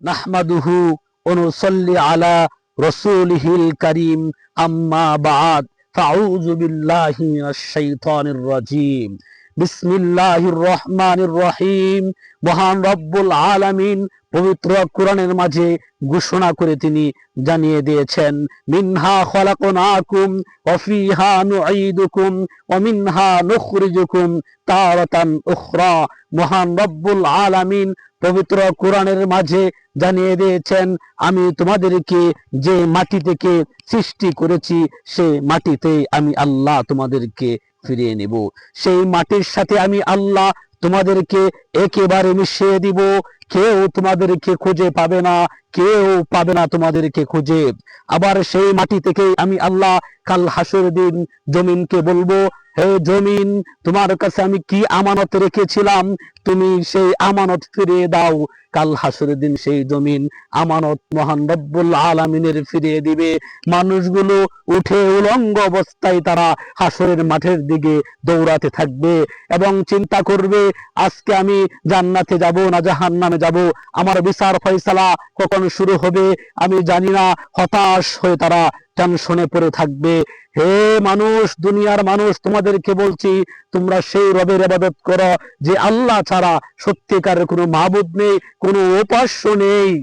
নাহমাদুহু ওয়া নুসাল্লি আলা রাসূলিহিল কারীম, আম্মা বা'দ, ফাউযু বিল্লাহি মিনাশ শাইতানির রাজীম। বিসমিল্লাহির রহমানির রহিম। মহান রব্বুল আলামিন পবিত্র কোরআনের মাঝে ঘোষণা করে তিনি জানিয়ে দিয়েছেন, মিনহা খলাকনাকুম ওয়া ফিহা নুঈদুকুম ওয়া মিনহা নুখরিজুকুম তারাতান উখরা। মহান রব্বুল আলামিন পবিত্র কোরআনের মাঝে জানিয়ে দিয়েছেন, আমি তোমাদেরকে যে মাটি থেকে সৃষ্টি করেছি সেই মাটিতে আমি আল্লাহ তোমাদেরকে ফিরিয়ে নেব। সেই মাটির সাথে আমি আল্লাহ তোমাদেরকে একেবারে মিশিয়ে দিব। কেউ তোমাদেরকে খুঁজে পাবে না, কেউ পাবে না তোমাদেরকে খুঁজে। আবার সেই মাটি থেকে আমি আল্লাহ কাল হাসরের দিন জমিনকে বলবো, হে জমিন, তোমার কাছে আমি কি আমানত রেখেছিলাম, তুমি সেই আমানত ফিরিয়ে দাও। কাল হাসরের দিন সেই জমিন আমানত মহান রব্বুল আলামিনের ফিরিয়ে দিবে। মানুষগুলো উঠে উলঙ্গ অবস্থায় তারা হাসরের মাঠের দিকে দৌড়াতে থাকবে এবং চিন্তা করবে, আজকে আমি জান্নাতে যাব না জাহান্নামে যাব, আমার বিচার ফয়সালা কখন শুরু হবে আমি জানি না। হতাশ হয়ে তারা টেনশনে পড়ে থাকবে। হে মানুষ, দুনিয়ার মানুষ, তোমাদেরকে বলছি, তোমরা সেই রবের ইবাদত করো যে আল্লাহ ছাড়া সত্যিকারের কোনো মাবুদ নেই, কোনো উপাস্য নেই।